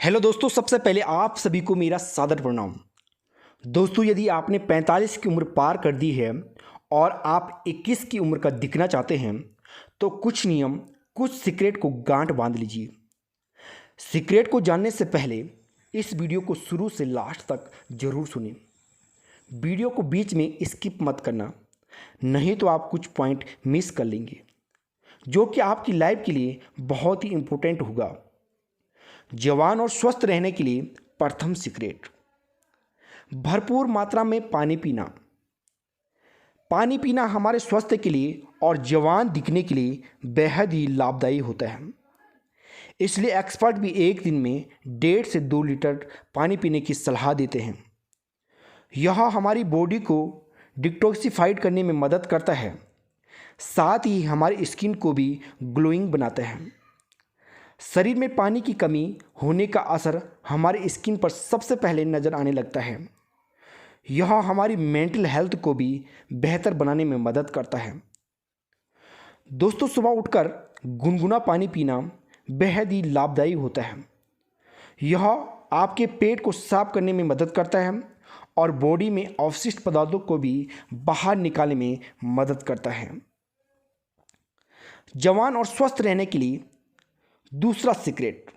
Hello दोस्तों, सबसे पहले आप सभी को मेरा सादर प्रणाम। दोस्तों, यदि आपने 45 की उम्र पार कर दी है और आप 21 की उम्र का दिखना चाहते हैं तो कुछ नियम, कुछ सीक्रेट को गांठ बांध लीजिए। सीक्रेट को जानने से पहले इस वीडियो को शुरू से लास्ट तक जरूर सुनें। वीडियो को बीच में स्किप मत करना, नहीं तो आप कुछ पॉइंट मिस कर लेंगे जो कि आपकी लाइफ के लिए बहुत ही इम्पोर्टेंट होगा। जवान और स्वस्थ रहने के लिए प्रथम सीक्रेट, भरपूर मात्रा में पानी पीना। पानी पीना हमारे स्वास्थ्य के लिए और जवान दिखने के लिए बेहद ही लाभदायी होता है। इसलिए एक्सपर्ट भी एक दिन में 1.5 से 2 लीटर पानी पीने की सलाह देते हैं। यह हमारी बॉडी को डिटॉक्सिफाइड करने में मदद करता है, साथ ही हमारी स्किन को भी ग्लोइंग बनाता है। शरीर में पानी की कमी होने का असर हमारी स्किन पर सबसे पहले नज़र आने लगता है। यह हमारी मेंटल हेल्थ को भी बेहतर बनाने में मदद करता है। दोस्तों, सुबह उठकर गुनगुना पानी पीना बेहद ही लाभदायी होता है। यह आपके पेट को साफ करने में मदद करता है और बॉडी में अवशिष्ट पदार्थों को भी बाहर निकालने में मदद करता है। जवान और स्वस्थ रहने के लिए दूसरा सीक्रेट,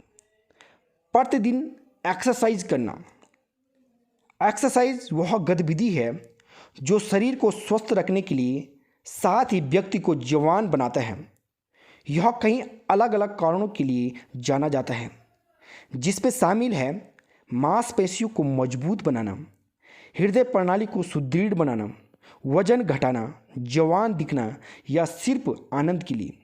प्रतिदिन एक्सरसाइज करना। एक्सरसाइज वह गतिविधि है जो शरीर को स्वस्थ रखने के लिए साथ ही व्यक्ति को जवान बनाता है। यह कई अलग अलग कारणों के लिए जाना जाता है, जिसमें शामिल है मांसपेशियों को मजबूत बनाना, हृदय प्रणाली को सुदृढ़ बनाना, वजन घटाना, जवान दिखना या सिर्फ आनंद के लिए।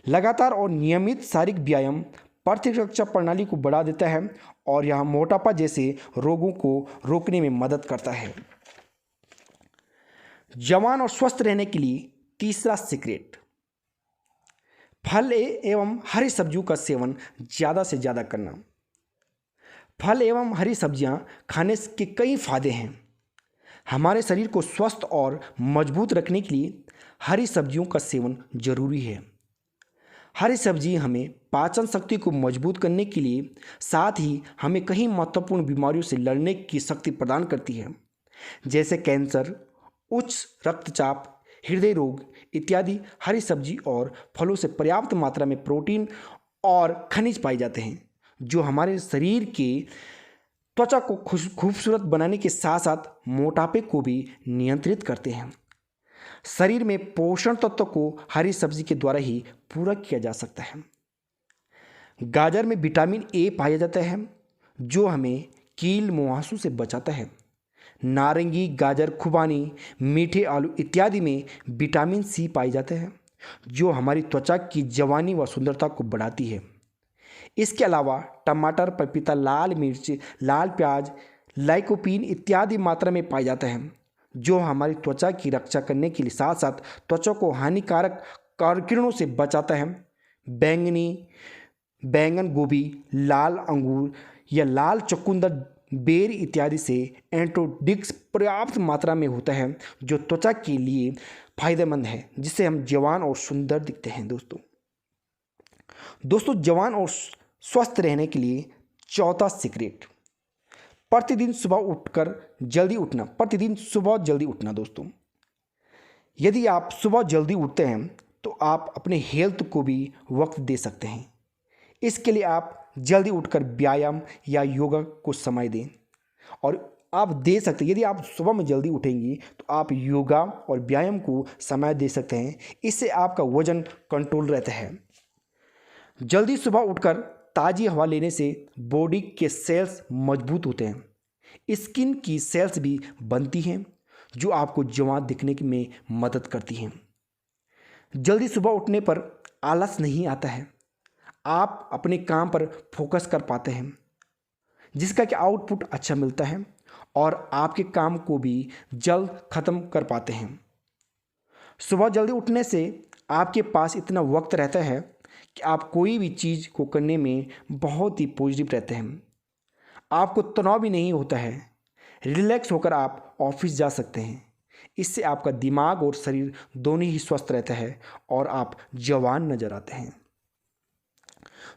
लगातार और नियमित शारीरिक व्यायाम प्रतिरक्षा प्रणाली को बढ़ा देता है और यह मोटापा जैसे रोगों को रोकने में मदद करता है। जवान और स्वस्थ रहने के लिए तीसरा सीक्रेट, फल एवं हरी सब्जियों का सेवन ज़्यादा से ज़्यादा करना। फल एवं हरी सब्जियां खाने के कई फायदे हैं। हमारे शरीर को स्वस्थ और मजबूत रखने के लिए हरी सब्जियों का सेवन जरूरी है। हरी सब्जी हमें पाचन शक्ति को मजबूत करने के लिए साथ ही हमें कई महत्वपूर्ण बीमारियों से लड़ने की शक्ति प्रदान करती है, जैसे कैंसर, उच्च रक्तचाप, हृदय रोग इत्यादि। हरी सब्जी और फलों से पर्याप्त मात्रा में प्रोटीन और खनिज पाए जाते हैं, जो हमारे शरीर के त्वचा को खूबसूरत बनाने के साथ साथ मोटापे को भी नियंत्रित करते हैं। शरीर में पोषण तत्व को हरी सब्जी के द्वारा ही पूरा किया जा सकता है। गाजर में विटामिन ए पाया जाता है, जो हमें कील मुहासों से बचाता है। नारंगी, गाजर, खुबानी, मीठे आलू इत्यादि में विटामिन सी पाए जाते हैं, जो हमारी त्वचा की जवानी व सुंदरता को बढ़ाती है। इसके अलावा टमाटर, पपीता, लाल मिर्च, लाल प्याज, लाइकोपीन इत्यादि मात्रा में पाया जाता है, जो हमारी त्वचा की रक्षा करने के लिए साथ साथ त्वचा को हानिकारक किरणों से बचाता है। बैंगन, गोभी, लाल अंगूर या लाल चुकंदर, बेर इत्यादि से एंटीऑक्सीडेंट्स पर्याप्त मात्रा में होता है, जो त्वचा के लिए फायदेमंद है, जिससे हम जवान और सुंदर दिखते हैं। दोस्तों, जवान और स्वस्थ रहने के लिए चौथा सीक्रेट, प्रतिदिन सुबह उठकर जल्दी उठना। प्रतिदिन सुबह जल्दी उठना। दोस्तों, यदि आप सुबह जल्दी उठते हैं तो आप अपने हेल्थ को भी वक्त दे सकते हैं। इसके लिए आप जल्दी उठकर व्यायाम या योगा को समय दें और आप दे सकते हैं। यदि आप सुबह में जल्दी उठेंगी तो आप योगा और व्यायाम को समय दे सकते हैं। इससे आपका वजन कंट्रोल रहता है। जल्दी सुबह उठकर ताज़ी हवा लेने से बॉडी के सेल्स मजबूत होते हैं, स्किन की सेल्स भी बनती हैं, जो आपको जवान दिखने में मदद करती हैं। जल्दी सुबह उठने पर आलस नहीं आता है, आप अपने काम पर फोकस कर पाते हैं, जिसका कि आउटपुट अच्छा मिलता है और आपके काम को भी जल्द ख़त्म कर पाते हैं। सुबह जल्दी उठने से आपके पास इतना वक्त रहता है कि आप कोई भी चीज़ को करने में बहुत ही पॉजिटिव रहते हैं। आपको तनाव भी नहीं होता है, रिलैक्स होकर आप ऑफिस जा सकते हैं। इससे आपका दिमाग और शरीर दोनों ही स्वस्थ रहता है और आप जवान नज़र आते हैं।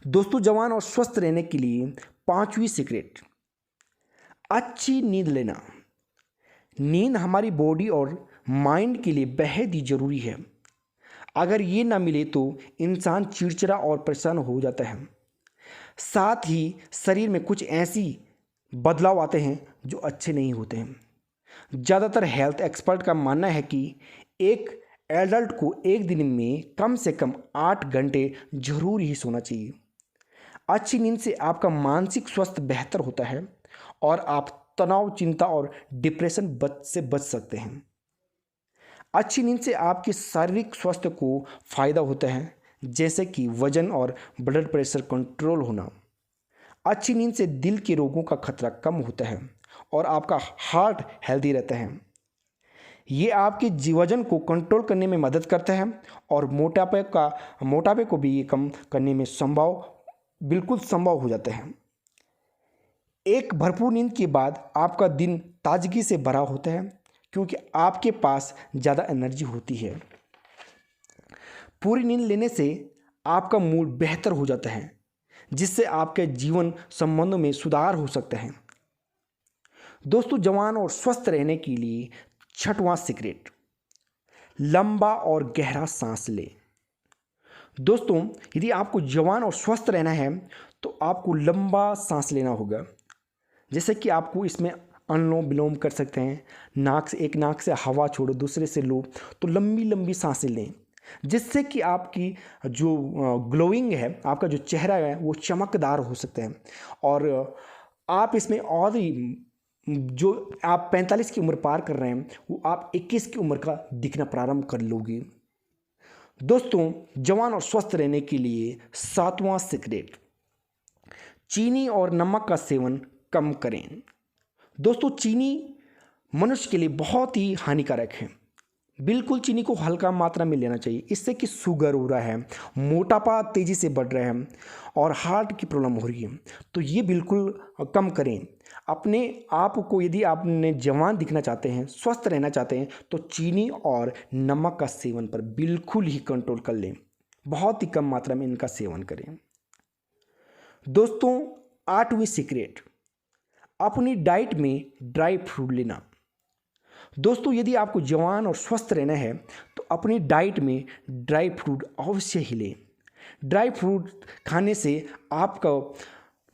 दोस्तों जवान और स्वस्थ रहने के लिए पांचवी सीक्रेट, अच्छी नींद लेना। नींद हमारी बॉडी और माइंड के लिए बेहद ही ज़रूरी है। अगर ये ना मिले तो इंसान चिड़चिड़ा और परेशान हो जाता है। साथ ही शरीर में कुछ ऐसी बदलाव आते हैं जो अच्छे नहीं होते हैं। ज़्यादातर हेल्थ एक्सपर्ट का मानना है कि एक एडल्ट को एक दिन में कम से कम 8 घंटे जरूर ही सोना चाहिए। अच्छी नींद से आपका मानसिक स्वास्थ्य बेहतर होता है और आप तनाव, चिंता और डिप्रेशन से बच सकते हैं। अच्छी नींद से आपके शारीरिक स्वास्थ्य को फायदा होता है, जैसे कि वजन और ब्लड प्रेशर कंट्रोल होना। अच्छी नींद से दिल के रोगों का खतरा कम होता है और आपका हार्ट हेल्दी रहता है। ये आपके वजन को कंट्रोल करने में मदद करता है और मोटापे को भी ये कम करने में बिल्कुल संभव हो जाता है। एक भरपूर नींद के बाद आपका दिन ताजगी से भरा होता है, क्योंकि आपके पास ज़्यादा एनर्जी होती है। पूरी नींद लेने से आपका मूड बेहतर हो जाता है, जिससे आपके जीवन संबंधों में सुधार हो सकता है। दोस्तों जवान और स्वस्थ रहने के लिए छठवां सीक्रेट, लंबा और गहरा सांस ले। दोस्तों यदि आपको जवान और स्वस्थ रहना है तो आपको लंबा सांस लेना होगा। जैसे कि आपको इसमें अनुलोम विलोम कर सकते हैं। एक नाक से हवा छोड़ो, दूसरे से लो, तो लंबी लंबी सांसें लें, जिससे कि आपकी जो ग्लोइंग है, आपका जो चेहरा है वो चमकदार हो सकता है। और आप इसमें और जो आप 45 की उम्र पार कर रहे हैं वो आप 21 की उम्र का दिखना प्रारंभ कर लोगे। दोस्तों जवान और स्वस्थ रहने के लिए सातवां सीक्रेट, चीनी और नमक का सेवन कम करें। दोस्तों चीनी मनुष्य के लिए बहुत ही हानिकारक है। बिल्कुल चीनी को हल्का मात्रा में लेना चाहिए। इससे कि शुगर हो रहा है, मोटापा तेज़ी से बढ़ रहा है और हार्ट की प्रॉब्लम हो रही है, तो ये बिल्कुल कम करें। अपने आप को यदि आपने जवान दिखना चाहते हैं, स्वस्थ रहना चाहते हैं, तो चीनी और नमक का सेवन पर बिल्कुल ही कंट्रोल कर लें। बहुत ही कम मात्रा में इनका सेवन करें। दोस्तों आठवीं सीक्रेट, अपनी डाइट में ड्राई फ्रूट लेना। दोस्तों यदि आपको जवान और स्वस्थ रहना है तो अपनी डाइट में ड्राई फ्रूट अवश्य ही लें। ड्राई फ्रूट खाने से आपका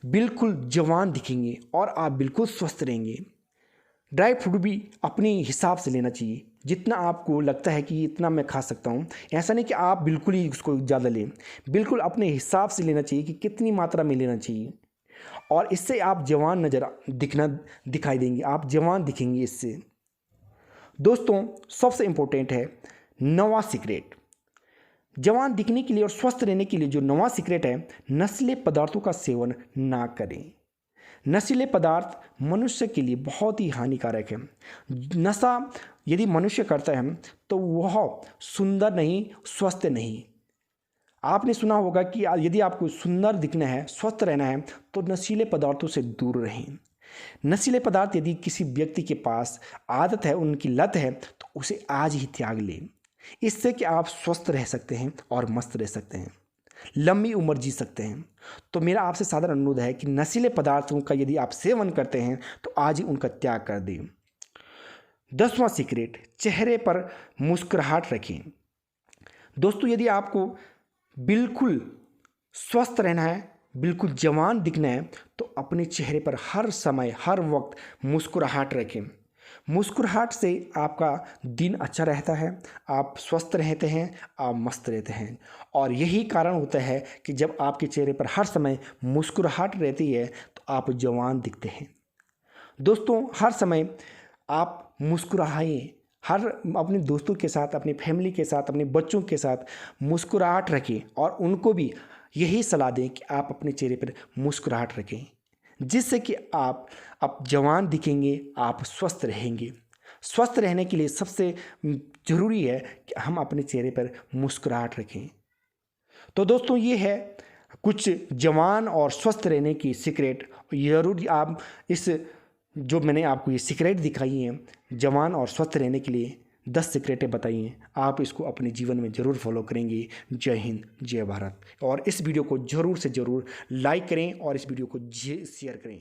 बिल्कुल जवान दिखेंगे और आप बिल्कुल स्वस्थ रहेंगे। ड्राई फ्रूट भी अपने हिसाब से लेना चाहिए, जितना आपको लगता है कि इतना मैं खा सकता हूँ। ऐसा नहीं कि आप बिल्कुल ही उसको ज़्यादा लें, बिल्कुल अपने हिसाब से लेना चाहिए कि कितनी मात्रा में लेना चाहिए। और इससे आप जवान दिखाई देंगे, आप जवान दिखेंगे इससे। दोस्तों सबसे इम्पोर्टेंट है नौवां सीक्रेट, जवान दिखने के लिए और स्वस्थ रहने के लिए जो नौवां सीक्रेट है, नशीले पदार्थों का सेवन ना करें। नशीले पदार्थ मनुष्य के लिए बहुत ही हानिकारक है। नशा यदि मनुष्य करता है तो वह सुंदर नहीं, स्वस्थ नहीं। आपने सुना होगा कि यदि आपको सुंदर दिखना है, स्वस्थ रहना है, तो नशीले पदार्थों से दूर रहें। नशीले पदार्थ यदि किसी व्यक्ति के पास आदत है, उनकी लत है, तो उसे आज ही त्याग लें। इससे कि आप स्वस्थ रह सकते हैं और मस्त रह सकते हैं, लंबी उम्र जी सकते हैं। तो मेरा आपसे साधारण अनुरोध है कि नशीले पदार्थों का यदि आप सेवन करते हैं तो आज ही उनका त्याग कर दें। 10वां सीक्रेट, चेहरे पर मुस्कुराहट रखें। दोस्तों यदि आपको बिल्कुल स्वस्थ रहना है, बिल्कुल जवान दिखना है, तो अपने चेहरे पर हर समय हर वक्त मुस्कुराहट रखें। मुस्कुराहट से आपका दिन अच्छा रहता है, आप स्वस्थ रहते हैं, आप मस्त रहते हैं। और यही कारण होता है कि जब आपके चेहरे पर हर समय मुस्कुराहट रहती है तो आप जवान दिखते हैं। दोस्तों हर समय आप मुस्कुराएं, अपने दोस्तों के साथ, अपनी फैमिली के साथ, अपने बच्चों के साथ मुस्कुराहट रखें और उनको भी यही सलाह दें कि आप अपने चेहरे पर मुस्कुराहट रखें, जिससे कि आप जवान दिखेंगे, आप स्वस्थ रहेंगे। स्वस्थ रहने के लिए सबसे ज़रूरी है कि हम अपने चेहरे पर मुस्कुराहट रखें। तो दोस्तों ये है कुछ जवान और स्वस्थ रहने की सीक्रेट। ज़रूर आप इस जो मैंने आपको ये सीक्रेट दिखाई हैं जवान और स्वस्थ रहने के लिए, 10 सीक्रेटें बताई हैं, आप इसको अपने जीवन में ज़रूर फॉलो करेंगे। जय हिंद, जय भारत। और इस वीडियो को ज़रूर से ज़रूर लाइक करें और इस वीडियो को शेयर करें।